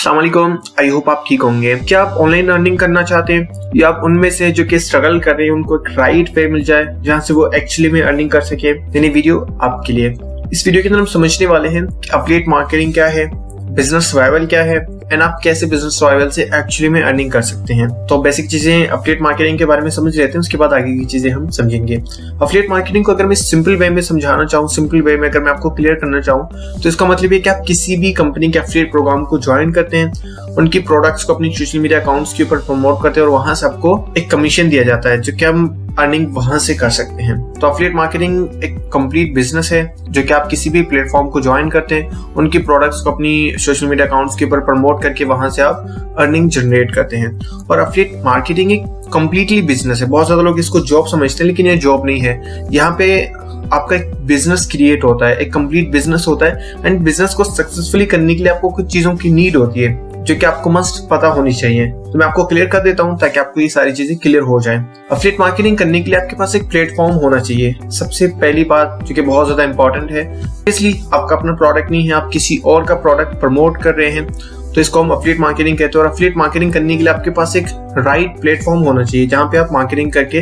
अस्सलाम वालेकुम, I hope आप ठीक होंगे। क्या आप ऑनलाइन अर्निंग करना चाहते हैं या आप उनमें से जो कि स्ट्रगल कर रहे हैं उनको एक राइट वे मिल जाए जहां से वो एक्चुअली में अर्निंग कर सके? यानी वीडियो आपके लिए। इस वीडियो के अंदर हम समझने वाले हैं कि एफिलिएट मार्केटिंग क्या है, बिजनेस सर्वाइवल क्या है एंड आप कैसे बिजनेस सर्वाइवल से एक्चुअली में अर्निंग कर सकते हैं। तो बेसिक चीजें एफिलिएट मार्केटिंग के बारे में समझ लेते हैं, उसके बाद आगे की चीजें हम समझेंगे। एफिलिएट मार्केटिंग को अगर मैं सिंपल वे में समझाना चाहूँ, सिंपल वे में अगर मैं आपको क्लियर करना चाहूँ तो इसका मतलब ये कि आप किसी भी कंपनी के एफिलिएट प्रोग्राम को ज्वाइन करते हैं, उनकी प्रोडक्ट्स को अपनी सोशल मीडिया अकाउंट्स के ऊपर प्रमोट करते हैं और वहां से आपको एक कमीशन दिया जाता है जो कि हम अर्निंग वहां से कर सकते हैं। तो एफिलिएट मार्केटिंग एक कंप्लीट बिजनेस है जो कि आप किसी भी प्लेटफॉर्म को ज्वाइन करते हैं, उनकी प्रोडक्ट्स को अपनी सोशल मीडिया अकाउंट्स के ऊपर प्रमोट करके वहां से आप अर्निंग जनरेट करते हैं। और एफिलिएट मार्केटिंग एक कंप्लीटली बिजनेस है। बहुत ज्यादा लोग इसको जॉब समझते हैं, लेकिन ये जॉब नहीं है। यहाँ पे आपका एक बिजनेस क्रिएट होता है, एक कंप्लीट बिजनेस होता है एंड बिजनेस को सक्सेसफुली करने के लिए आपको कुछ चीजों की नीड होती है जो कि आपको मस्ट पता होनी चाहिए। तो मैं आपको क्लियर कर देता हूं ताकि आपको ये सारी चीजें क्लियर हो जाए। एफिलिएट मार्केटिंग करने के लिए आपके पास एक प्लेटफॉर्म होना चाहिए। सबसे पहली बात जो कि बहुत ज्यादा इंपॉर्टेंट है, इसलिए आपका अपना प्रोडक्ट नहीं है, आप किसी और का प्रोडक्ट प्रमोट कर रहे हैं, तो इसको हम एफिलिएट मार्केटिंग कहते हैं। और एफिलिएट मार्केटिंग करने के लिए आपके पास एक राइट प्लेटफॉर्म होना चाहिए जहां पे आप मार्केटिंग करके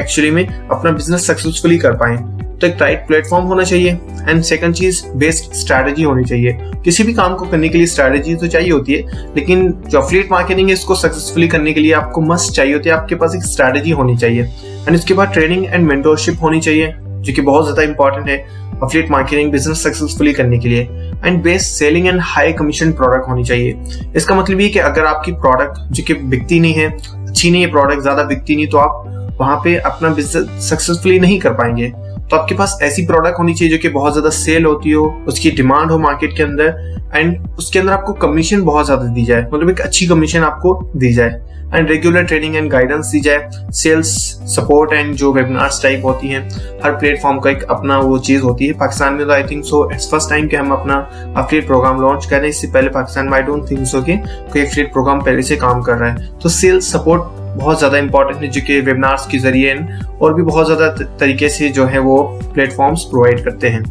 एक्चुअली में अपना बिजनेस सक्सेसफुली कर पाएं। तो एक राइट प्लेटफॉर्म होना चाहिए एंड सेकंड चीज बेस्ड स्ट्रैटेजी होनी चाहिए। किसी भी काम को करने के लिए स्ट्रैटेजी तो चाहिए होती है, लेकिन जो एफिलिएट मार्केटिंग है इसको सक्सेसफुली करने के लिए आपको मस्ट चाहिए होती है, आपके पास एक स्ट्रैटेजी होनी चाहिए एंड इसके बाद ट्रेनिंग एंड मेंटरशिप होनी चाहिए जो कि बहुत ज्यादा इंपॉर्टेंट है एफिलिएट मार्केटिंग बिजनेस सक्सेसफुली करने के लिए। And best selling and high commission product होनी चाहिए। इसका मतलब ये कि अगर आपकी प्रोडक्ट जो कि बिकती नहीं है, अच्छी नहीं है प्रोडक्ट, ज्यादा बिकती नहीं, तो आप वहां पे अपना बिजनेस सक्सेसफुली नहीं कर पाएंगे। तो आपके पास ऐसी प्रोडक्ट होनी चाहिए जो कि बहुत ज्यादा सेल होती हो, उसकी डिमांड हो मार्केट के अंदर एंड उसके अंदर आपको कमीशन बहुत ज्यादा दी जाए, मतलब एक अच्छी कमीशन आपको दी जाए and regular training and guidance दी जाए, सेल्स सपोर्ट एंड जो वेबिनार्स टाइप होती हैं। हर प्लेटफॉर्म का एक अपना वो चीज होती है। पाकिस्तान में तो I think so it's first time कि हम अपना एफिलिएट प्रोग्राम लॉन्च कर रहे हैं। इससे पहले पाकिस्तान में आई डोंट थिंक सो कि कोई एफिलिएट प्रोग्राम पहले से काम कर रहा है। तो सेल्स सपोर्ट बहुत ज्यादा इंपॉर्टेंट है जो कि वेबिनार्स के जरिए और भी बहुत ज्यादा तरीके से जो है वो प्लेटफॉर्म्स प्रोवाइड करते हैं।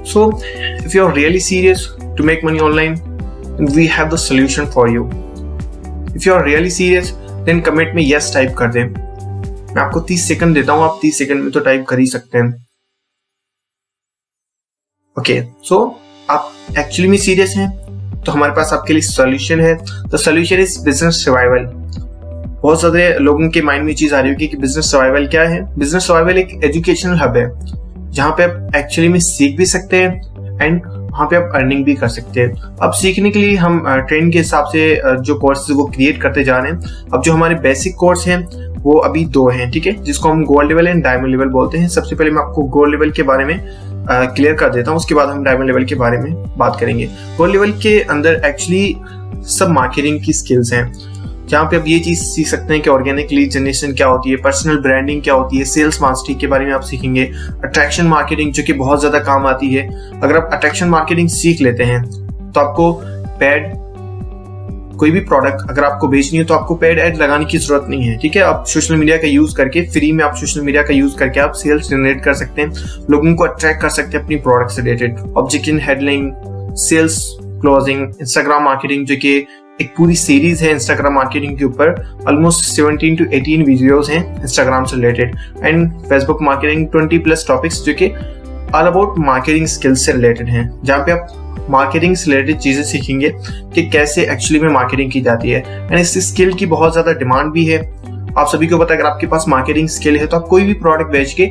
So if you are really serious to make money online, we have the solution for you. If you are really serious then comment में यस टाइप कर दें। मैं आपको 30 सेकंड देता हूं, आप 30 सेकंड में तो टाइप कर ही सकते हैं। ओके, सो आप एक्चुअली में सीरियस हैं तो हमारे पास आपके लिए सॉल्यूशन है। The solution is business survival. बहुत सारे लोगों के माइंड में चीज आ रही होगी कि बिजनेस सर्वाइवल क्या है। बिजनेस सर्वाइवल एक एजुकेशनल हब है जहां पे आप एक्चुअली में सीख भी सकते हैं एंड वहां पे आप अर्निंग भी कर सकते हैं। अब सीखने के लिए हम ट्रेंड के हिसाब से जो कोर्सेज वो क्रिएट करते जा रहे हैं। अब जो हमारे बेसिक कोर्स हैं वो अभी 2 हैं, ठीक है, जिसको हम gold level and diamond level बोलते हैं। सबसे पहले मैं आपको गोल्ड लेवल के बारे में क्लियर कर देता हूँ, उसके बाद हम डायमंड लेवल के बारे में बात करेंगे। गोल्ड लेवल के अंदर एक्चुअली सब मार्केटिंग की स्किल्स हैं जहाँ पे आप ये चीज सीख सकते हैं कि ऑर्गेनिक लीड जनरेशन क्या होती है, पर्सनल ब्रांडिंग क्या होती है, सेल्स मास्टरी के बारे में आप सीखेंगे, अट्रैक्शन मार्केटिंग जो कि बहुत ज्यादा काम आती है। अगर आप अट्रैक्शन मार्केटिंग सीख लेते हैं तो आपको पेड कोई भी प्रोडक्ट अगर आपको बेचनी है तो आपको पेड एड लगाने की जरूरत नहीं है, ठीक है। आप सोशल मीडिया का यूज करके फ्री में आप सोशल मीडिया का यूज करके आप सेल्स जनरेट कर सकते हैं, लोगों को अट्रैक्ट कर सकते हैं अपनी प्रोडक्ट से related. Objection handling, sales closing, Instagram marketing जो कि एक पूरी सीरीज है इंस्टाग्राम मार्केटिंग के ऊपर। ऑलमोस्ट 17 to 18 वीडियोस हैं इंस्टाग्राम से related and Facebook marketing 20+ topics जो कि ऑल अबाउट मार्केटिंग स्किल्स से रिलेटेड हैं, जहाँ पे आप मार्केटिंग से रिलेटेड चीजें सीखेंगे कि कैसे एक्चुअली में मार्केटिंग की जाती है एंड इस स्किल की बहुत ज्यादा डिमांड भी है। आप सभी को पता है अगर आपके पास मार्केटिंग स्किल है तो आप कोई भी प्रोडक्ट बेच के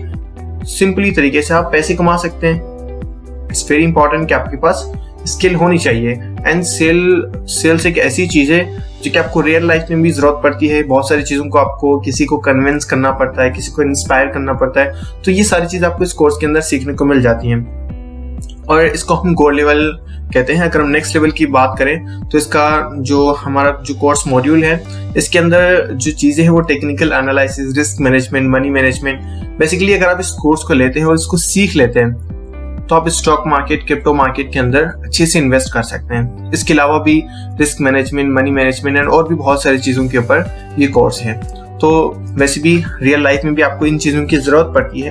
सिंपली तरीके से आप पैसे कमा सकते हैं। इट्स वेरी इंपॉर्टेंट कि आपके पास स्किल होनी चाहिए एंड सेल्स एक ऐसी चीज है जो कि आपको रियल लाइफ में भी जरूरत पड़ती है। बहुत सारी चीजों को आपको किसी को कन्विंस करना पड़ता है, किसी को इंस्पायर करना पड़ता है, तो ये सारी चीज आपको इस कोर्स के अंदर सीखने को मिल जाती हैं और इसको हम गोल्ड लेवल कहते हैं। अगर हम नेक्स्ट लेवल की बात करें तो इसका जो हमारा जो कोर्स मॉड्यूल है इसके अंदर जो चीजें हैं वो technical analysis, risk management, money management. Basically अगर आप इस कोर्स को लेते हैं और इसको सीख लेते हैं तो आप स्टॉक मार्केट, क्रिप्टो मार्केट के अंदर अच्छे से इन्वेस्ट कर सकते हैं। इसके अलावा भी risk management, money management and और भी बहुत सारी चीजों के ऊपर ये कोर्स है। तो वैसे भी रियल लाइफ में भी आपको इन चीजों की जरूरत पड़ती है।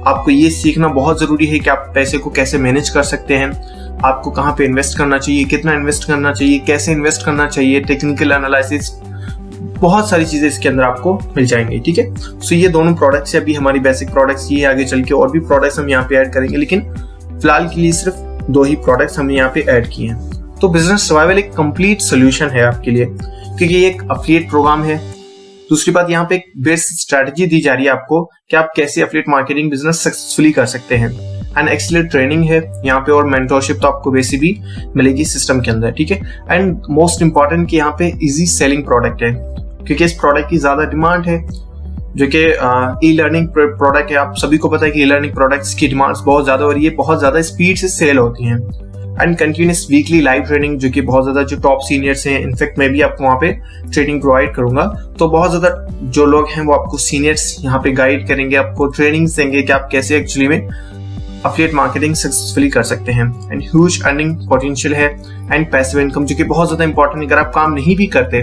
आपको ये सीखना बहुत जरूरी है कि आप पैसे को कैसे मैनेज कर सकते हैं, आपको कहाँ पे इन्वेस्ट करना चाहिए, कितना इन्वेस्ट करना चाहिए, कैसे इन्वेस्ट करना चाहिए, टेक्निकल एनालिसिस, बहुत सारी चीजें इसके अंदर आपको मिल जाएंगी। ठीक है, सो ये दोनों प्रोडक्ट्स है अभी हमारी बेसिक प्रोडक्ट्स। ये आगे चल के और भी प्रोडक्ट्स हम यहाँ पे ऐड करेंगे, लेकिन फिलहाल के लिए सिर्फ 2 ही प्रोडक्ट्स हमने यहाँ पे ऐड किए हैं। तो बिजनेस सर्वाइवल एक कंप्लीट सोल्यूशन है आपके लिए, क्योंकि ये एक अफिलिएट प्रोग्राम है। दूसरी बात, यहाँ पे एक बेस्ट स्ट्रेटजी दी जा रही है आपको कि आप कैसे अफिलिएट मार्केटिंग बिजनेस सक्सेसफुली कर सकते हैं। एंड एक्सीलेंट ट्रेनिंग है यहाँ पे, और मेंटरशिप तो आपको वैसे भी मिलेगी सिस्टम के अंदर। ठीक है, एंड मोस्ट इंपॉर्टेंट कि यहाँ पे इजी सेलिंग प्रोडक्ट है, क्योंकि इस प्रोडक्ट की ज्यादा डिमांड है, जो कि ई लर्निंग प्रोडक्ट है। आप सभी को पता है कि ई लर्निंग प्रोडक्ट्स की डिमांड्स बहुत ज्यादा हो रही है, बहुत ज्यादा स्पीड से सेल होती हैं। And continuous weekly live training, जो कि बहुत ज्यादा जो टॉप सीनियर्स हैं, इनफैक्ट मैं भी आपको वहाँ पे ट्रेनिंग प्रोवाइड करूंगा, तो बहुत ज्यादा जो लोग हैं वो आपको सीनियर्स यहाँ पे गाइड करेंगे, आपको ट्रेनिंग देंगे कि आप कैसे एक्चुअली में अफिलिएट मार्केटिंग सक्सेसफुली कर सकते हैं। एंड ह्यूज अर्निंग पोटेंशियल है एंड पैसिव इनकम, जो कि बहुत ज्यादा इंपॉर्टेंट है। अगर आप काम नहीं भी करते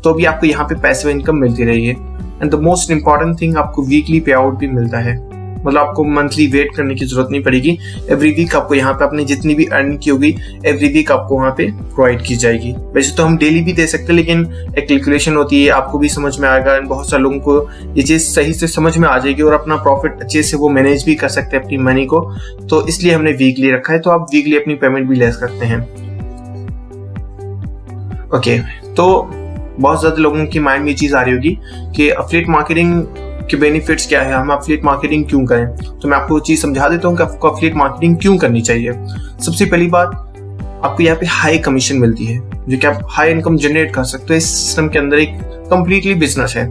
तो भी आपको यहाँ पे पैसिव इनकम मिलती रही है। And the most important thing, आपको वीकली पे आउट भी मिलता है, मतलब आपको मंथली वेट करने की जरूरत नहीं पड़ेगी। एवरी वीक आपको यहाँ पे अपनी जितनी भी अर्निंग की होगी एवरी वीक आपको वहाँ पे प्रोवाइड की जाएगी। वैसे तो हम डेली भी दे सकते हैं, लेकिन एक कैलकुलेशन होती है, आपको भी समझ में आएगा, बहुत सारे लोगों को ये चीज सही से समझ में आ जाएगी और अपना प्रॉफिट अच्छे से वो मैनेज भी कर सकते हैं अपनी मनी को। तो इसलिए हमने वीकली रखा है, तो आप वीकली अपनी पेमेंट भी ले सकते हैं। ओके, तो बहुत ज्यादा लोगों की माइंड में ये चीज आ रही होगी कि अफिलिएट मार्केटिंग के बेनिफिट्स क्या है, हम अफिलिएट मार्केटिंग क्यों करें। तो मैं आपको वो चीज समझा देता हूँ कि आपको अफिलिएट मार्केटिंग क्यों करनी चाहिए। सबसे पहली बात, आपको यहाँ पे हाई कमीशन मिलती है, जो कि आप हाई इनकम जनरेट कर सकते हो। इस सिस्टम के अंदर एक कंप्लीटली बिजनेस है।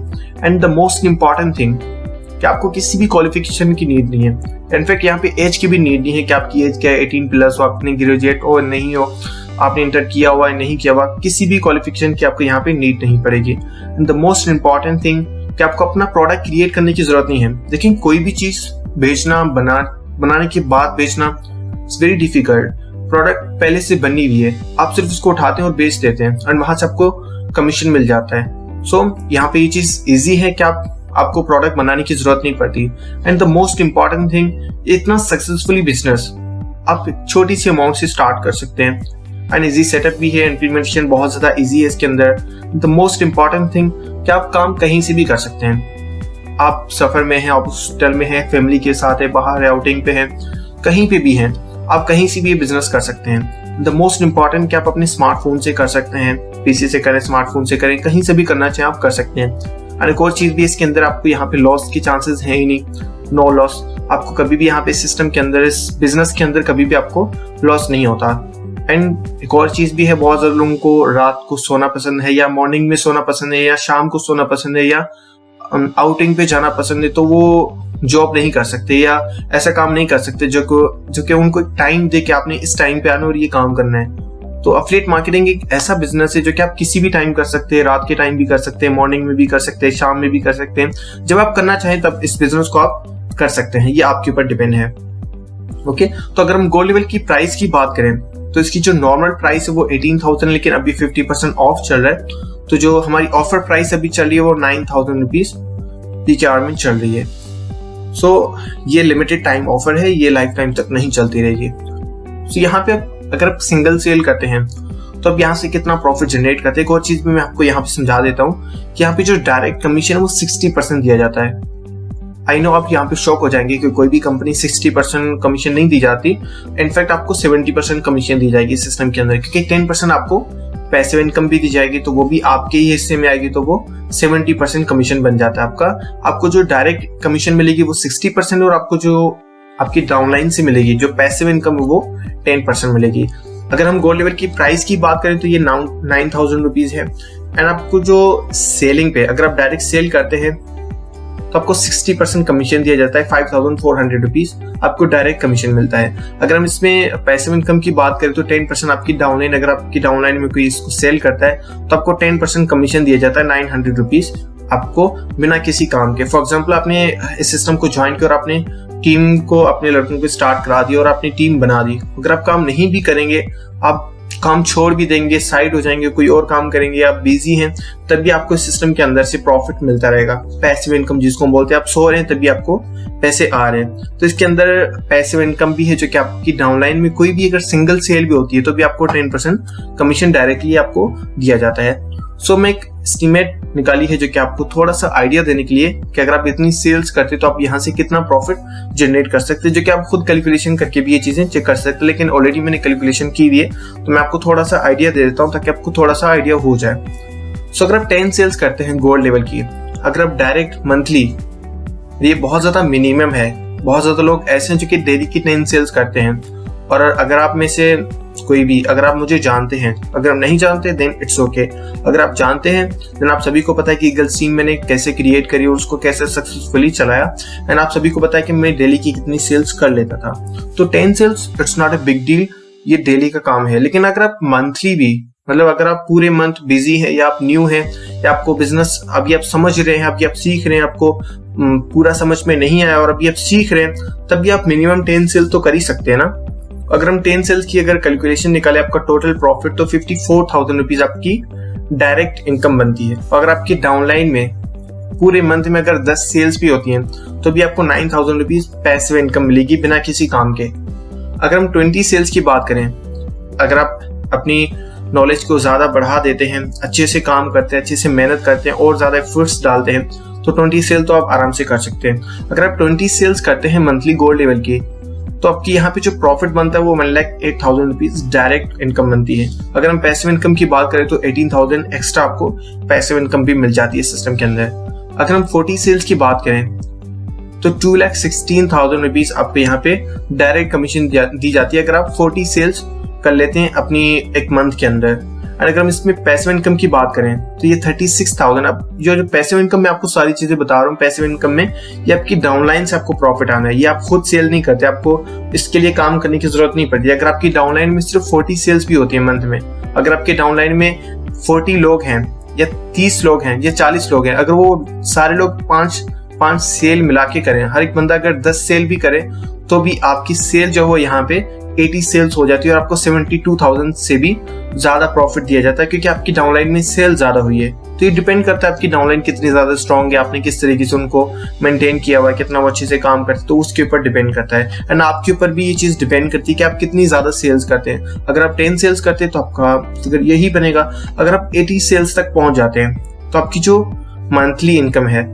And the most important thing कि आपको किसी भी क्वालिफिकेशन की नीड नहीं है। इनफैक्ट यहाँ पे एज की भी नीड नहीं है कि आपकी एज क्या है, 18+ हो, आपने ग्रेजुएट हो नहीं हो, आपने इंटर किया हुआ है नहीं किया हुआ, किसी भी क्वालिफिकेशन की आपको यहाँ पे नीड नहीं पड़ेगी। And the most important thing कि आपको अपना प्रोडक्ट क्रिएट करने की जरूरत नहीं है। लेकिन कोई भी चीज बेचना, बनाने के बाद बेचना, इट्स वेरी डिफिकल्ट। प्रोडक्ट पहले से बनी हुई है, आप सिर्फ उसको उठाते हैं और बेच देते हैं, और वहां से आपको कमीशन मिल जाता है। सो यहाँ पे ये चीज इजी है कि आपको प्रोडक्ट बनाने की जरूरत नहीं पड़ती। And the most important thing, इतना सक्सेसफुली बिजनेस आप छोटी सी अमाउंट से स्टार्ट कर सकते हैं। एंड इजी सेटअप भी है, इम्प्लीमेंटेशन बहुत ज्यादा इजी है इसके अंदर। द मोस्ट इंपॉर्टेंट थिंग कि आप काम कहीं से भी कर सकते हैं। आप सफर में हैं, आप हॉस्टल में हैं, फैमिली के साथ है, बाहर है, आउटिंग पे हैं, कहीं पे भी हैं, आप कहीं से भी ये बिजनेस कर सकते हैं। द मोस्ट इंपॉर्टेंट कि आप अपने स्मार्टफोन से कर सकते हैं, पीसी से करें, स्मार्टफोन से करें, कहीं से भी करना चाहें आप कर सकते हैं। और एक और चीज भी इसके अंदर, आपको यहाँ पे लॉस की चांसेस है ही नहीं, नो लॉस। आपको कभी भी यहाँ पे सिस्टम के अंदर, इस बिजनेस के अंदर कभी भी आपको लॉस नहीं होता। एंड एक और चीज भी है, बहुत ज्यादा लोगों को रात को सोना पसंद है, या मॉर्निंग में सोना पसंद है, या शाम को सोना पसंद है, या आउटिंग पे जाना पसंद है, तो वो जॉब नहीं कर सकते या ऐसा काम नहीं कर सकते जो कि उनको एक टाइम दे कि आपने इस टाइम पे आना और ये काम करना है। तो अफिलिएट मार्केटिंग एक ऐसा बिजनेस है जो कि आप किसी भी टाइम कर सकते हैं, रात के टाइम भी कर सकते हैं, मॉर्निंग में भी कर सकते हैं, शाम में भी कर सकते हैं। जब आप करना चाहें तब इस बिजनेस को आप कर सकते हैं, ये आपके ऊपर डिपेंड है। ओके, तो अगर हम गोल्ड लेवल की प्राइस की बात करें तो इसकी जो नॉर्मल प्राइस है वो 18,000, लेकिन अभी 50% ऑफ चल रहा है। तो जो हमारी ऑफर प्राइस अभी चल रही है वो 9,000 रुपीज PKR में चल रही है। सो ये लिमिटेड टाइम ऑफर है, ये लाइफ टाइम तक नहीं चलती रहेगी। सो यहाँ पे अगर आप सिंगल सेल करते हैं तो अब यहाँ से कितना प्रॉफिट जनरेट करते हैं। एक और चीज भी मैं आपको यहाँ पे समझा देता हूँ कि यहाँ पे जो डायरेक्ट कमीशन है वो 60% दिया जाता है। आई नो आप यहाँ पे शॉक हो जाएंगे कि कोई भी कंपनी 60% कमीशन नहीं दी जाती। इनफैक्ट आपको 70% कमीशन दी जाएगी सिस्टम के अंदर, क्योंकि 10% आपको पैसिव इनकम भी दी जाएगी, तो वो भी आपके ही हिस्से में आएगी, तो वो 70% कमीशन बन जाता है आपका। आपको जो डायरेक्ट कमीशन मिलेगी वो 60%, और आपको जो आपकी डाउनलाइन से मिलेगी जो पैसिव इनकम है वो 10% मिलेगी। अगर हम गोल्ड लेवल की प्राइस की बात करें तो ये 9,000 रुपीज है। एंड आपको जो सेलिंग पे, अगर आप डायरेक्ट सेल करते हैं तो आपको 60% कमीशन दिया जाता है, 5,400 रुपीज आपको डायरेक्ट कमीशन मिलता है। अगर हम इसमें पैसिव इनकम की बात करें तो 10% आपकी डाउनलाइन, अगर आपकी डाउनलाइन में कोई इसको सेल करता है तो आपको 10% कमीशन दिया जाता है, 900 रुपीज आपको बिना किसी काम के। फॉर एग्जाम्पल आपने इस सिस्टम को ज्वाइन किया और आपने टीम को, अपने लड़कों को स्टार्ट करा दिया और अपनी टीम बना दी। अगर आप काम नहीं भी करेंगे, आप काम छोड़ भी देंगे, साइड हो जाएंगे, कोई और काम करेंगे, आप बिजी हैं, तब भी आपको इस सिस्टम के अंदर से प्रॉफिट मिलता रहेगा। पैसिव इनकम जिसको हम बोलते हैं, आप सो रहे हैं तभी आपको पैसे आ रहे हैं। तो इसके अंदर पैसिव इनकम भी है, जो कि आपकी डाउनलाइन में कोई भी अगर सिंगल सेल भी होती है तो भी आपको 10% कमीशन डायरेक्टली आपको दिया जाता है। सो मैं एक एस्टीमेट निकाली है जो कि आपको थोड़ा सा आइडिया देने के लिए कि अगर आप इतनी सेल्स करते तो आप यहाँ से कितना प्रॉफिट जनरेट कर सकते हैं, जो कि आप खुद कैलकुलेशन करके भी ये चीजें चेक कर सकते हैं। लेकिन ऑलरेडी मैंने कैलकुलेशन की हुई है, तो मैं आपको थोड़ा सा आइडिया दे देता हूँ ताकि आपको थोड़ा सा आइडिया हो जाए। सो अगर आप 10 सेल्स करते हैं गोल्ड लेवल की, अगर आप डायरेक्ट मंथली, ये बहुत ज्यादा मिनिमम है, बहुत ज्यादा लोग ऐसे हैं जो कि डेली की 10 सेल्स करते हैं। और अगर आप में से कोई भी, अगर आप मुझे जानते हैं, अगर आप नहीं जानते देन इट्स ओके, अगर आप जानते हैं देन आप सभी को पता है कि ईगल टीम मैंने कैसे क्रिएट करी और उसको कैसे सक्सेसफुली चलाया, एंड आप सभी को पता है कि मैं डेली की कितनी सेल्स कर लेता था। तो 10 sales it's not a big deal, ये डेली का काम है। लेकिन अगर आप मंथली भी, मतलब अगर आप पूरे मंथ बिजी हैं, या आप न्यू हैं, या आपको बिजनेस अभी आप समझ रहे हैं, अभी आप सीख रहे हैं, आपको पूरा समझ में नहीं आया और अभी आप सीख रहे हैं, तब भी आप मिनिमम 10 सेल तो कर ही सकते हैं ना। अगर हम 10 सेल्स की अगर कैलकुलेशन निकाले आपका टोटल प्रॉफिट, तो 54,000 रुपीज आपकी डायरेक्ट इनकम बनती है। अगर आपकी डाउनलाइन में पूरे मंथ में अगर 10 सेल्स भी होती हैं तो भी आपको 9,000 रुपीज पैसिव इनकम मिलेगी बिना किसी काम के। अगर हम 20 सेल्स की बात करें, अगर आप अपनी नॉलेज को ज्यादा बढ़ा देते हैं, अच्छे से काम करते हैं, अच्छे से मेहनत करते हैं और ज्यादा एफर्ट्स डालते हैं, तो 20 सेल तो आप आराम से कर सकते हैं। अगर आप 20 सेल्स करते हैं मंथली गोल्ड लेवल की, तो आपकी यहाँ पे जो प्रॉफिट बनता है वो 1,08,000 रुपीज डायरेक्ट इनकम बनती है। अगर हम पैसिव इनकम की बात करें तो 18,000 एक्स्ट्रा आपको पैसिव इनकम भी मिल जाती है सिस्टम के अंदर। अगर हम 40 सेल्स की बात करें तो 2,16,000 रुपीज आपको यहाँ पे डायरेक्ट कमीशन दी जाती है अगर आप 40 सेल्स कर लेते हैं अपनी एक मंथ के अंदर। और अगर हम इसमें पैसिव इनकम की बात करें तो ये 36,000। अब जो पैसिव इनकम में आपको सारी चीजें बता रहा हूँ, पैसिव इनकम में ये आपकी डाउनलाइन से आपको प्रॉफिट आना है, ये आप खुद सेल नहीं करते, आपको इसके लिए काम करने की जरूरत नहीं पड़ती। अगर आपकी डाउनलाइन में सिर्फ 40 सेल्स भी होती है मंथ में, अगर आपके डाउनलाइन में 40 लोग हैं या 30 लोग हैं या 40 लोग हैं, अगर वो सारे लोग 5 सेल मिला के करें, हर एक बंदा अगर 10 सेल भी करे, तो भी आपकी सेल जो है यहाँ पे 80 सेल्स हो जाती है और आपको 72,000 से भी ज्यादा प्रॉफिट दिया जाता है, क्योंकि आपकी डाउनलाइन में सेल ज्यादा हुई है। तो ये डिपेंड करता है आपकी डाउनलाइन कितनी ज्यादा स्ट्रांग है, आपने किस तरीके से उनको मेंटेन किया हुआ है, कितना वो अच्छे से काम करते हैं, तो उसके ऊपर डिपेंड करता है। एंड आपके ऊपर भी ये चीज डिपेंड करती है कि आप कितनी ज्यादा सेल्स करते हैं। अगर आप 10 सेल्स करते हैं तो आपका फिगर यही बनेगा। अगर आप 80 सेल्स तक पहुंच जाते हैं तो आपकी जो मंथली इनकम है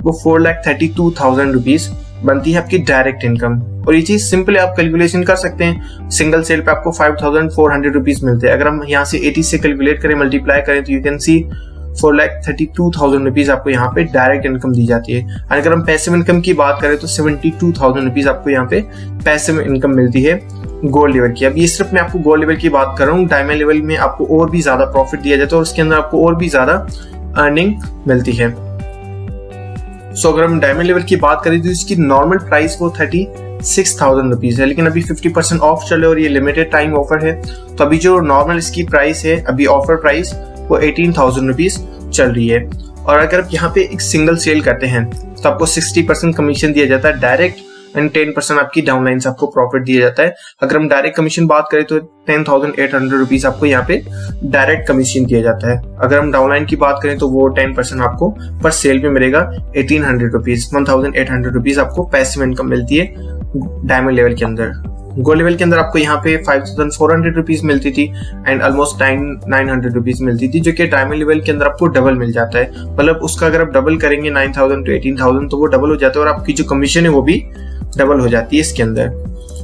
वो 4,32,000 रुपीज बनती है आपकी डायरेक्ट इनकम। और ये चीज सिंपल है, आप कैलकुलेशन कर सकते हैं। सिंगल सेल पे आपको 5,400 रुपीज मिलते हैं। अगर हम यहाँ से 80 से कैलकुलेट करें, मल्टीप्लाई करें, तो यू कैन सी 4,32,000 रुपीज आपको यहाँ पे डायरेक्ट इनकम दी जाती है। और अगर हम पैसिव इनकम की बात करें तो 72,000 रुपीज आपको यहाँ पे पैसिव इनकम मिलती है गोल्ड लेवल की। अब ये सिर्फ मैं आपको गोल्ड लेवल की बात कर रहा हूँ, डायमंड लेवल में आपको और भी ज्यादा प्रॉफिट दिया जाता है और उसके अंदर आपको और भी ज्यादा अर्निंग मिलती है। सो अगर हम डायमंड लेवल की बात करें तो इसकी नॉर्मल प्राइस वो 36,000 रुपीज है, लेकिन अभी 50% ऑफ चले और ये लिमिटेड टाइम ऑफर है, तो अभी जो नॉर्मल इसकी प्राइस है, अभी ऑफर प्राइस वो 18,000 रुपीज चल रही है। और अगर आप यहाँ पे एक सिंगल सेल करते हैं तो आपको 60% कमीशन दिया जाता है डायरेक्ट, एंड 10% आपकी डाउनलाइन से आपको प्रॉफिट दिया जाता है। अगर हम डायरेक्ट कमीशन बात करें तो 10,800 रुपीज आपको यहाँ पे डायरेक्ट कमीशन दिया जाता है। अगर हम डाउनलाइन की बात करें तो वो 10% आपको पर सेल में मिलेगा 1,800 रुपीज, 1,800 रुपीज आपको पैसिव इनकम मिलती है डायमंड लेवल के अंदर। गोल्ड लेवल के अंदर आपको यहाँ पे 5,400 रुपीज मिलती थी एंड ऑलमोस्ट 900 रुपीज मिलती थी, जो कि डायमंड लेवल के अंदर आपको डबल मिल जाता है। मतलब उसका अगर आप डबल करेंगे 9,000 टू 18,000 तो वो डबल हो जाता है और आपकी जो कमीशन है वो भी डबल हो जाती है इसके अंदर।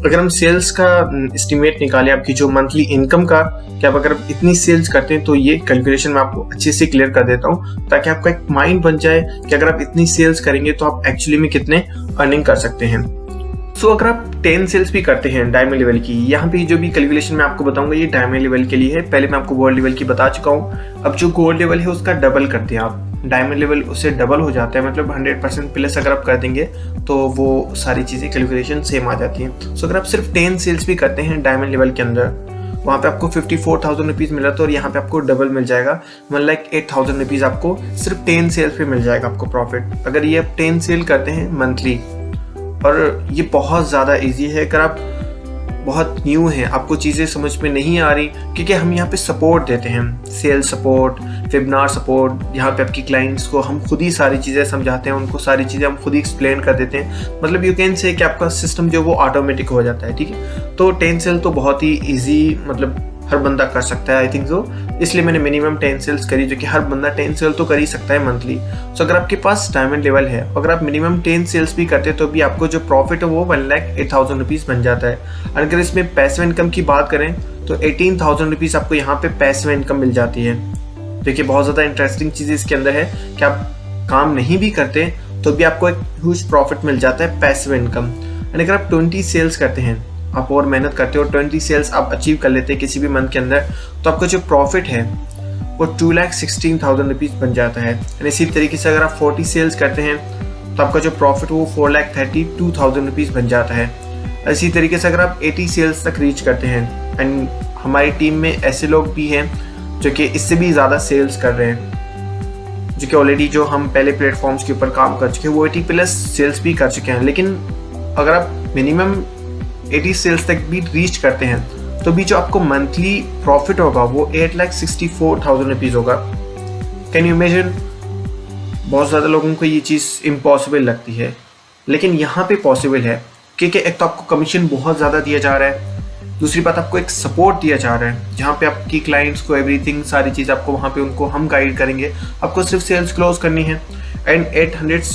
अगर हम सेल्स का एस्टिमेट निकालें आपकी जो मंथली इनकम का, कि आप अगर इतनी सेल्स करते हैं, तो ये कैलकुलेशन मैं आपको अच्छे से क्लियर कर देता हूँ ताकि आपका एक माइंड बन जाए कि अगर आप इतनी सेल्स करेंगे तो आप एक्चुअली में कितने अर्निंग कर सकते हैं। सो अगर आप 10 सेल्स भी करते हैं डायमंड लेवल की, यहाँ पे जो भी कैलकुलेशन मैं आपको बताऊंगा ये डायमंड लेवल के लिए है। पहले मैं आपको गोल्ड लेवल की बता चुका हूँ। अब जो गोल्ड लेवल है उसका डबल करते हैं आप, डायमंड लेवल उससे डबल हो जाता है, मतलब 100% प्लस अगर आप कर देंगे तो वो सारी चीज़ें कैलकुलेशन सेम आ जाती हैं। सो अगर आप सिर्फ 10 सेल्स भी करते हैं डायमंड लेवल के अंदर, वहाँ पे आपको 54,000 रुपीज़ मिला था और यहाँ पे आपको डबल मिल जाएगा, मतलब 8,000 रुपीज़ आपको सिर्फ 10 सेल्स पे मिल जाएगा आपको प्रॉफिट, अगर ये आप 10 सेल करते हैं मंथली। और ये बहुत ज़्यादा ईजी है। अगर आप बहुत न्यू हैं, आपको चीज़ें समझ में नहीं आ रही, क्योंकि हम यहाँ पे सपोर्ट देते हैं, सेल्स सपोर्ट, वेबिनार सपोर्ट। यहाँ पे आपकी क्लाइंट्स को हम खुद ही सारी चीज़ें समझाते हैं, उनको सारी चीज़ें हम खुद ही एक्सप्लेन कर देते हैं। मतलब यू कैन से कि आपका सिस्टम जो वो ऑटोमेटिक हो जाता है, ठीक है। तो 10 सेल तो बहुत ही ईजी, मतलब हर बंदा कर सकता है, आई थिंक सो। इसलिए मैंने मिनिमम 10 सेल्स करी, जो कि हर बंदा 10 सेल तो कर ही सकता है मंथली। सो अगर आपके पास डायमंड लेवल है, अगर आप मिनिमम 10 सेल्स भी करते हैं तो भी आपको जो प्रॉफिट है वो 1,08,000 रुपीज़ बन जाता है। और अगर इसमें पैसिव इनकम की बात करें तो 18,000 रुपीज़ आपको यहाँ पे पैसिव इनकम मिल जाती है। देखिए बहुत ज़्यादा इंटरेस्टिंग चीज़ इसके अंदर है कि आप काम नहीं भी करते तो भी आपको एक ह्यूज प्रॉफिट मिल जाता है पैसिव इनकम। एंड अगर आप 20 सेल्स करते हैं, आप और मेहनत करते हो, 20 सेल्स आप अचीव कर लेते हैं किसी भी मंथ के अंदर, तो आपका जो प्रॉफिट है वो 2,16,000 रुपीज़ बन जाता है। एंड इसी तरीके से अगर आप 40 सेल्स करते हैं तो आपका जो प्रॉफिट वो 4,32,000 रुपीज़ बन जाता है। इसी तरीके से अगर आप 80 सेल्स तक रीच करते हैं, एंड हमारी टीम में ऐसे लोग भी हैं जो कि इससे भी ज़्यादा सेल्स कर रहे हैं, जो कि ऑलरेडी जो हम पहले प्लेटफॉर्म्स के ऊपर काम कर चुके हैं वो 80+ सेल्स भी कर चुके हैं। लेकिन अगर आप मिनिमम 80 सेल्स तक भी रीच करते हैं तो भी जो आपको मंथली प्रॉफिट होगा वो 8,64,000 रुपीज़ होगा। Can you imagine? बहुत ज़्यादा लोगों को ये चीज़ इम्पॉसिबल लगती है, लेकिन यहाँ पे पॉसिबल है, क्योंकि एक तो आपको कमीशन बहुत ज़्यादा दिया जा रहा है, दूसरी बात आपको एक सपोर्ट दिया जा रहा है जहाँ पे आपकी क्लाइंट्स को एवरीथिंग, सारी चीज़ आपको वहाँ पे उनको हम गाइड करेंगे, आपको सिर्फ सेल्स क्लोज करनी है। एंड 800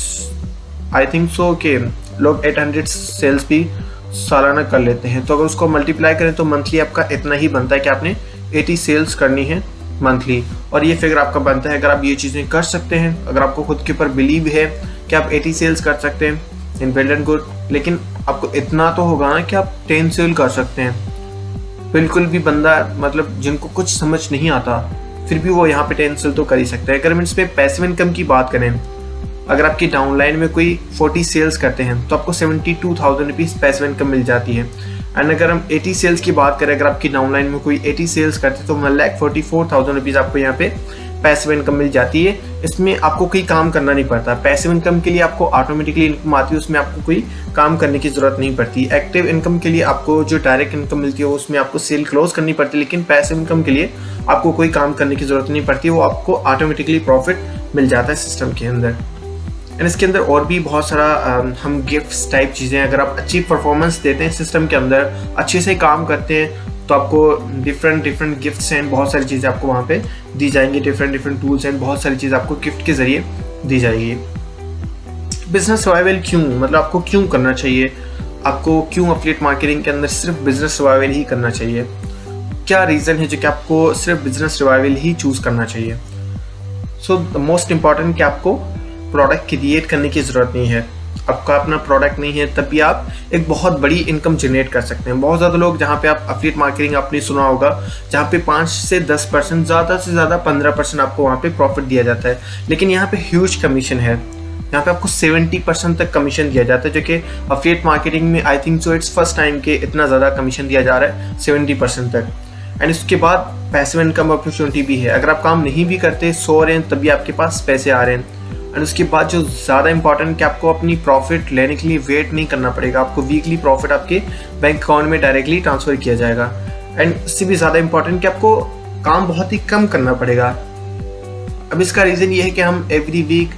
आई थिंक सो कि लोग 800 सेल्स भी सालाना कर लेते हैं, तो अगर उसको मल्टीप्लाई करें तो मंथली आपका इतना ही बनता है कि आपने 80 सेल्स करनी है मंथली। और ये फिगर आपका बनता है अगर आप ये चीज़ें कर सकते हैं, अगर आपको खुद के ऊपर बिलीव है कि आप 80 सेल्स कर सकते हैं, इन वेल एंड गुड। लेकिन आपको इतना तो होगा ना कि आप 10 सेल कर सकते हैं। बिल्कुल भी बंदा, मतलब जिनको कुछ समझ नहीं आता, फिर भी वो यहाँ पे 10 सेल तो कर ही सकते हैं। अगर हम इसमें पैसिव इनकम की बात करें, अगर आपकी डाउनलाइन में कोई 40 सेल्स करते हैं तो आपको 72,000 रुपीज़ पैसिव इनकम मिल जाती है। एंड अगर हम 80 सेल्स की बात करें, अगर आपकी डाउनलाइन में कोई 80 सेल्स करते हैं तो 1,44,000 रुपीज़ आपको यहाँ पे पैसिव इनकम मिल जाती है। इसमें आपको कोई काम करना नहीं पड़ता। पैसिव इनकम के लिए आपको ऑटोमेटिकली इनकम आती है, उसमें आपको कोई काम करने की ज़रूरत नहीं पड़ती। एक्टिव इनकम के लिए आपको जो डायरेक्ट इनकम मिलती है उसमें आपको सेल क्लोज करनी पड़ती है, लेकिन पैसिव इनकम के लिए आपको कोई काम करने की ज़रूरत नहीं पड़ती, वो आपको ऑटोमेटिकली प्रॉफिट मिल जाता है सिस्टम के अंदर। एंड इसके अंदर और भी बहुत सारा हम गिफ्ट्स टाइप चीज़ें, अगर आप अच्छी परफॉर्मेंस देते हैं सिस्टम के अंदर, अच्छे से काम करते हैं, तो आपको डिफरेंट गिफ्ट्स एंड बहुत सारी चीज़ें आपको वहाँ पे दी जाएंगी। डिफरेंट टूल्स एंड बहुत सारी चीज़ें आपको गिफ्ट के ज़रिए दी जाएगी। बिजनेस सर्वाइवल क्यों, मतलब आपको क्यों करना चाहिए, आपको क्यों एफिलिएट मार्केटिंग के अंदर सिर्फ बिजनेस सर्वाइवल ही करना चाहिए? क्या रीज़न है जो कि आपको सिर्फ बिजनेस सर्वाइवल ही चूज़ करना चाहिए? सो द मोस्ट इम्पॉर्टेंट कि आपको प्रोडक्ट क्रिएट करने की ज़रूरत नहीं है। आपका अपना प्रोडक्ट नहीं है तब भी आप एक बहुत बड़ी इनकम जनरेट कर सकते हैं। बहुत ज़्यादा लोग, जहाँ पे आप एफिलिएट मार्केटिंग आपने सुना होगा, जहाँ पे 5 से 10%, ज़्यादा से ज़्यादा 15% आपको वहाँ पे प्रॉफिट दिया जाता है, लेकिन यहाँ पे ह्यूज कमीशन है। यहाँ पे आपको 70% तक कमीशन दिया जाता है, जो कि एफिलिएट मार्केटिंग में I think so it's first time के इतना ज़्यादा कमीशन दिया जा रहा है, 70% तक। एंड इसके बाद पैसिव इनकम अपॉर्चुनिटी भी है। अगर आप काम नहीं भी करते, सो रहे हैं, तभी आपके पास पैसे आ रहे हैं। एंड उसके बाद जो ज़्यादा इंपॉर्टेंट कि आपको अपनी प्रॉफिट लेने के लिए वेट नहीं करना पड़ेगा, आपको वीकली प्रॉफिट आपके बैंक अकाउंट में डायरेक्टली ट्रांसफ़र किया जाएगा। एंड इससे भी ज़्यादा इंपॉर्टेंट कि आपको काम बहुत ही कम करना पड़ेगा। अब इसका रीज़न ये है कि हम एवरी वीक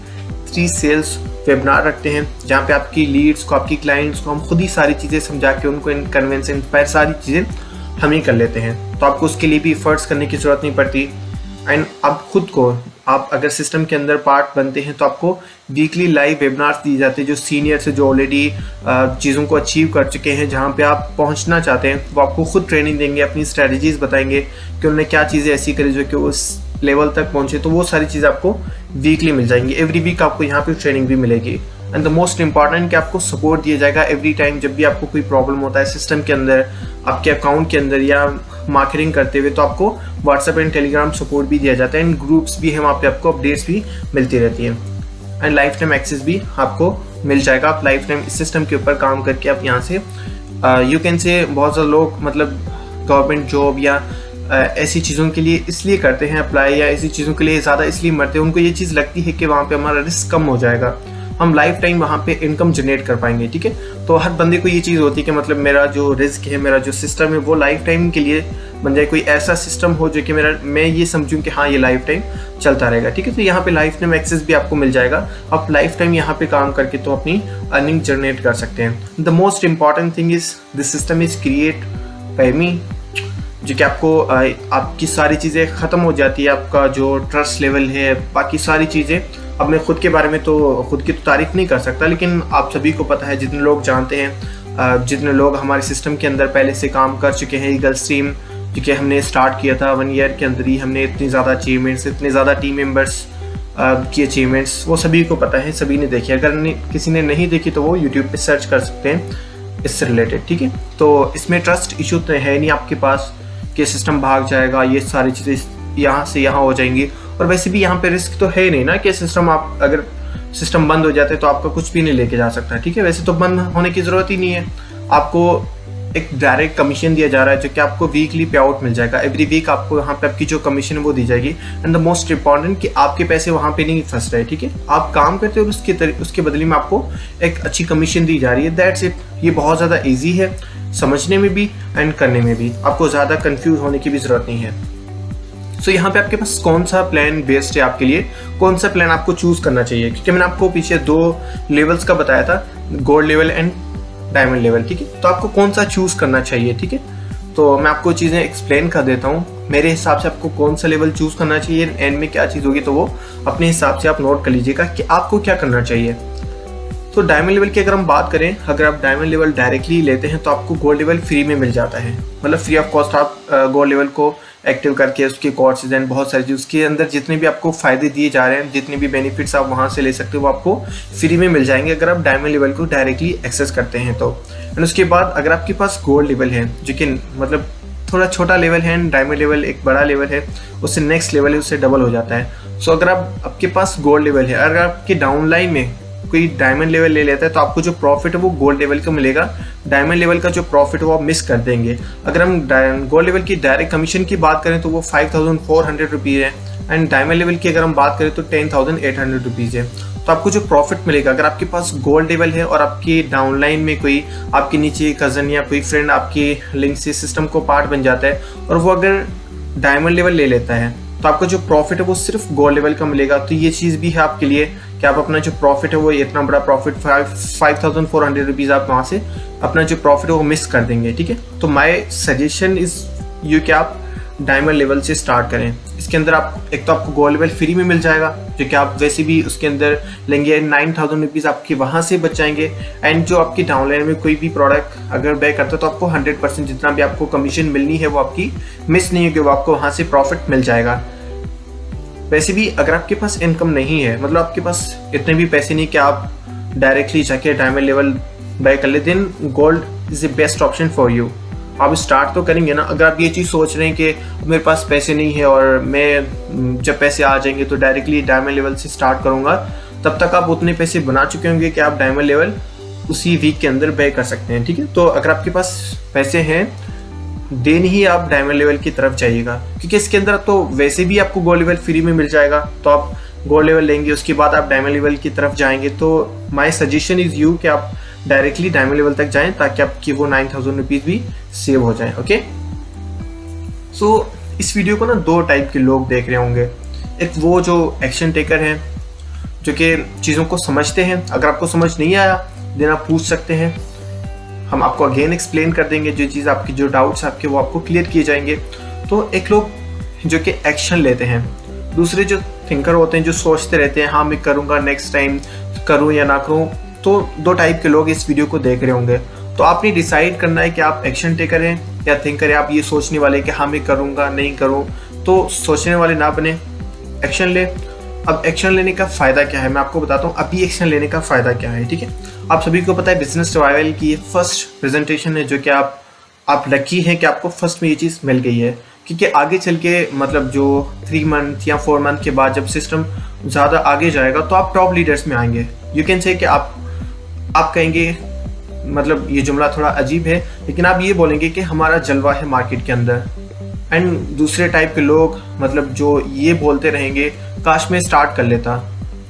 3 सेल्स वेबिनार रखते हैं, जहाँ पे आपकी लीड्स को, आपकी क्लाइंट्स को हम खुद ही सारी चीज़ें समझा के उनको कन्विंस, इंस्पायर, सारी चीज़ें हम ही कर लेते हैं। तो आपको उसके लिए भी एफर्ट्स करने की ज़रूरत नहीं पड़ती। एंड आप खुद को, आप अगर सिस्टम के अंदर पार्ट बनते हैं तो आपको वीकली लाइव वेबिनार्स दिए जाते हैं, जो सीनियर से, जो ऑलरेडी चीज़ों को अचीव कर चुके हैं, जहाँ पे आप पहुँचना चाहते हैं, वो आपको खुद ट्रेनिंग देंगे, अपनी स्ट्रेटजीज़ बताएंगे कि उन्होंने क्या चीज़ें ऐसी करी जो कि उस लेवल तक पहुँचे। तो वो सारी चीज़ें आपको वीकली मिल जाएंगी। एवरी वीक आपको यहाँ पे ट्रेनिंग भी मिलेगी। एंड द मोस्ट इंपॉर्टेंट कि आपको सपोर्ट दिया जाएगा एवरी टाइम जब भी आपको कोई प्रॉब्लम होता है सिस्टम के अंदर, आपके अकाउंट के अंदर या मार्केटिंग करते हुए, तो आपको व्हाट्सएप एंड टेलीग्राम सपोर्ट भी दिया जाता है। एंड ग्रुप्स भी हैं, वहाँ पे आपको अपडेट्स भी मिलती रहती हैं। एंड लाइफ टाइम एक्सेस भी आपको मिल जाएगा। आप लाइफ टाइम इस सिस्टम के ऊपर काम करके आप यहाँ से यू कैन से, बहुत सारे लोग मतलब गवर्नमेंट जॉब या ऐसी चीज़ों के लिए इसलिए करते हैं अप्लाई, या ऐसी चीज़ों के लिए ज़्यादा इसलिए मरते हैं, उनको ये चीज़ लगती है कि वहाँ पे हमारा रिस्क कम हो जाएगा। हम लाइफ टाइम वहाँ पे इनकम जनरेट कर पाएंगे। ठीक है, तो हर बंदे को ये चीज़ होती है कि मतलब मेरा जो रिस्क है, मेरा जो सिस्टम है वो लाइफ टाइम के लिए बन जाए, कोई ऐसा सिस्टम हो जो कि मैं ये समझूं कि हाँ ये लाइफ टाइम चलता रहेगा। ठीक है, तो यहाँ पे लाइफ टाइम एक्सेस भी आपको मिल जाएगा, आप लाइफ टाइम यहाँ पे काम करके तो अपनी अर्निंग जनरेट कर सकते हैं। The most important thing is this system is create by me, जो कि आपको आपकी सारी चीज़ें ख़त्म हो जाती है, आपका जो ट्रस्ट लेवल है, बाकी सारी चीज़ें। अब मैं खुद के बारे में तो खुद की तो तारीफ़ नहीं कर सकता, लेकिन आप सभी को पता है, जितने लोग जानते हैं, जितने लोग हमारे सिस्टम के अंदर पहले से काम कर चुके हैं, ईगल स्ट्रीम जो कि हमने स्टार्ट किया था 1 ईयर के अंदर ही, हमने इतनी ज़्यादा अचीवमेंट्स, इतने ज़्यादा टीम मेंबर्स की अचीवमेंट्स वो सभी को पता है, सभी ने देखी। अगर किसी ने नहीं देखी तो वो यूट्यूब पे सर्च कर सकते हैं इससे रिलेटेड। ठीक है, तो इसमें ट्रस्ट इशू तो है नहीं आपके पास कि सिस्टम भाग जाएगा, ये सारी चीज़ें यहाँ से यहाँ हो जाएंगी। और वैसे भी यहाँ पे रिस्क तो है नहीं ना कि सिस्टम, आप अगर सिस्टम बंद हो जाता है तो आपका कुछ भी नहीं लेके जा सकता। ठीक है, वैसे तो बंद होने की ज़रूरत ही नहीं है, आपको एक डायरेक्ट कमीशन दिया जा रहा है जो कि आपको वीकली पे आउट मिल जाएगा। एवरी वीक आपको यहाँ पे आपकी जो कमीशन है वो दी जाएगी। एंड द मोस्ट इंपॉर्टेंट कि आपके पैसे वहाँ पे नहीं फंस रहे। ठीक है, आप काम करते हो और उसके बदले में आपको एक अच्छी कमीशन दी जा रही है। That's it. ये बहुत ज़्यादा ईजी है समझने में भी एंड करने में भी, आपको ज़्यादा कंफ्यूज होने की भी ज़रूरत नहीं है। सो यहाँ पे आपके पास कौन सा प्लान बेस्ट है आपके लिए, कौन सा प्लान आपको चूज़ करना चाहिए, क्योंकि मैंने आपको पीछे 2 लेवल्स का बताया था, gold level and diamond level. ठीक है, तो आपको कौन सा चूज़ करना चाहिए। ठीक है, तो मैं आपको चीज़ें एक्सप्लेन कर देता हूँ। मेरे हिसाब से आपको कौन सा लेवल चूज़ करना चाहिए, एंड में क्या चीज़ होगी तो वो अपने हिसाब से आप नोट कर लीजिएगा कि आपको क्या करना चाहिए। तो डायमंड लेवल की अगर हम बात करें, अगर आप डायमंड लेवल डायरेक्टली लेते हैं तो आपको गोल्ड लेवल फ्री में मिल जाता है, मतलब फ्री ऑफ कॉस्ट। आप गोल्ड लेवल को एक्टिव करके उसके कोर्सेज एंड बहुत सारी चीज़, उसके अंदर जितने भी आपको फ़ायदे दिए जा रहे हैं, जितने भी बेनिफिट्स आप वहाँ से ले सकते हो वो आपको फ्री में मिल जाएंगे अगर आप डायमंड लेवल को डायरेक्टली एक्सेस करते हैं तो। एंड उसके बाद अगर आपके पास गोल्ड लेवल है, जो कि मतलब थोड़ा छोटा लेवल है, डायमंड लेवल एक बड़ा लेवल है, उससे नेक्स्ट लेवल है, उससे डबल हो जाता है। सो अगर आपके पास गोल्ड लेवल है, अगर आपके डाउनलाइन में कोई डायमंड लेवल ले लेता है तो आपको जो प्रॉफिट है वो गोल्ड लेवल का मिलेगा, डायमंड लेवल का जो प्रॉफिट है वो आप मिस कर देंगे। अगर हम गोल्ड लेवल की डायरेक्ट कमीशन की बात करें तो वो 5400 रुपीज़ है, एंड डायमंड लेवल की अगर हम बात करें तो 10800 रुपीज़ है। तो आपको जो प्रॉफिट मिलेगा, अगर आपके पास गोल्ड लेवल है और आपकी डाउनलाइन में कोई आपके नीचे कज़न या कोई फ्रेंड आपके लिंक से सिस्टम को पार्ट बन जाता है और वो अगर डायमंड लेवल ले लेता है तो आपका जो प्रॉफिट है वो सिर्फ गोल्ड लेवल का मिलेगा। तो ये चीज़ भी है आपके लिए कि आप अपना जो प्रॉफिट है वो इतना बड़ा प्रॉफिट 5400 रुपीज़ आप वहाँ से अपना जो प्रॉफिट है वो मिस कर देंगे। ठीक है, तो माय सजेशन इज़ यू कि आप डायमंड लेवल से स्टार्ट करें। इसके अंदर आप एक तो आपको गोल्ड लेवल फ्री में मिल जाएगा, जो कि आप वैसे भी उसके अंदर लेंगे 9000 रुपीज़ आपके वहाँ से बच जाएंगे। एंड जो आपकी डाउनलाइन में कोई भी प्रोडक्ट अगर बाय करता है तो आपको 100% जितना भी आपको कमीशन मिलनी है वो आपकी मिस नहीं होगी, वो आपको वहाँ से प्रॉफिट मिल जाएगा। वैसे भी अगर आपके पास इनकम नहीं है, मतलब आपके पास इतने भी पैसे नहीं कि आप डायरेक्टली जाके डायमंड लेवल बाय कर ले, then gold is the best option for you. आप स्टार्ट तो करेंगे ना। अगर आप ये चीज़ सोच रहे हैं कि मेरे पास पैसे नहीं है और मैं जब पैसे आ जाएंगे तो डायरेक्टली डायमंड लेवल से स्टार्ट करूँगा, तब तक आप उतने पैसे बना चुके होंगे कि आप डायमंड लेवल उसी वीक के अंदर बाय कर सकते हैं। ठीक है, तो अगर आपके पास पैसे हैं देन ही आप डायमंड लेवल की तरफ जाइएगा, क्योंकि इसके अंदर तो वैसे भी आपको गोल्ड लेवल फ्री में मिल जाएगा। तो आप गोल्ड लेवल लेंगे, उसके बाद आप डायमंड लेवल की तरफ जाएंगे। तो माय सजेशन इज़ यू कि आप डायरेक्टली डायमंड लेवल तक जाएं ताकि आपकी वो 9000 रुपीज़ भी सेव हो जाए। ओके, सो इस वीडियो को ना 2 टाइप के लोग देख रहे होंगे। एक वो जो एक्शन टेकर हैं, जो कि चीज़ों को समझते हैं। अगर आपको समझ नहीं आया देन आप पूछ सकते हैं, हम आपको अगेन एक्सप्लेन कर देंगे, जो चीज़ आपकी जो डाउट्स आपके वो आपको क्लियर किए जाएंगे। तो एक लोग जो कि एक्शन लेते हैं, दूसरे जो थिंकर होते हैं जो सोचते रहते हैं हाँ मैं करूँगा, नेक्स्ट टाइम करूँ या ना करूँ। तो 2 टाइप के लोग इस वीडियो को देख रहे होंगे। तो आपने डिसाइड करना है कि आप एक्शन टेकर हैं या थिंकर हैं। आप ये सोचने वाले कि हाँ मैं करूँगा नहीं करूँ, तो सोचने वाले ना बने, एक्शन ले। अब एक्शन लेने का फ़ायदा क्या है मैं आपको बताता हूँ। अभी एक्शन लेने का फ़ायदा क्या है, ठीक है। आप सभी को पता है बिजनेस सर्वाइवल की ये फर्स्ट प्रेजेंटेशन है, जो कि आप लकी हैं कि आपको फर्स्ट में ये चीज़ मिल गई है, क्योंकि आगे चल के मतलब जो 3 मंथ या 4 मंथ के बाद जब सिस्टम ज़्यादा आगे जाएगा तो आप टॉप लीडर्स में आएंगे। यू कैन से कि आप कहेंगे, मतलब ये जुमला थोड़ा अजीब है, लेकिन आप ये बोलेंगे कि हमारा जलवा है मार्केट के अंदर। एंड दूसरे टाइप के लोग मतलब जो ये बोलते रहेंगे काश मैं स्टार्ट कर लेता,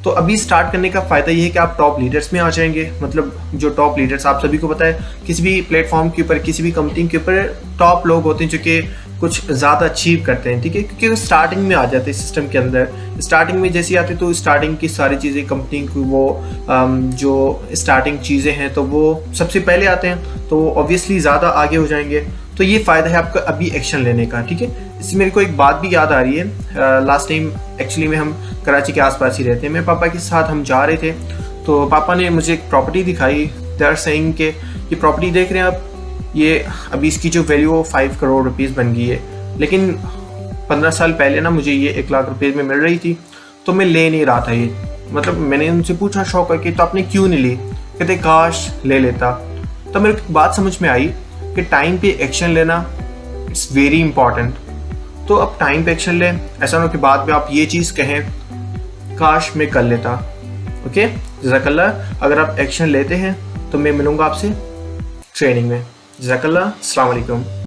तो अभी स्टार्ट करने का फ़ायदा ये है कि आप टॉप लीडर्स में आ जाएंगे। मतलब जो टॉप लीडर्स, आप सभी को पता है किसी भी प्लेटफॉर्म के ऊपर, किसी भी कंपनी के ऊपर टॉप लोग होते हैं जो कि कुछ ज़्यादा अचीव करते हैं, ठीक है, क्योंकि वो स्टार्टिंग में आ जाते हैं सिस्टम के अंदर। स्टार्टिंग में जैसे आते तो स्टार्टिंग की सारी चीज़ें कंपनी की वो जो स्टार्टिंग चीज़ें हैं तो वो सबसे पहले आते हैं, तो ऑब्वियसली ज़्यादा आगे हो जाएंगे। तो ये फ़ायदा है आपका अभी एक्शन लेने का, ठीक है। इससे मेरे को एक बात भी याद आ रही है। लास्ट टाइम एक्चुअली में हम कराची के आसपास ही रहते हैं, मेरे पापा के साथ हम जा रहे थे, तो पापा ने मुझे एक प्रॉपर्टी दिखाई। दे आर सेइंग कि ये प्रॉपर्टी देख रहे हैं आप, ये अभी इसकी जो वैल्यू 5 करोड़ रुपीज़ बन गई है, लेकिन 15 साल पहले ना मुझे ये 1 लाख रुपये में मिल रही थी, तो मैं ले नहीं रहा था ये। मतलब मैंने उनसे पूछा शौक करके, तो आपने क्यों नहीं ली? कहते काश ले लेता। तो मेरे को बात समझ में आई कि टाइम पे एक्शन लेना इट्स वेरी इंपॉर्टेंट। तो अब टाइम पे एक्शन लें, ऐसा ना हो कि बाद में आप ये चीज़ कहें काश मैं कर लेता। ओके, जज़ाकल्लाह। अगर आप एक्शन लेते हैं तो मैं मिलूँगा आपसे ट्रेनिंग में। जज़ाकल्लाह, अस्सलाम वालेकुम।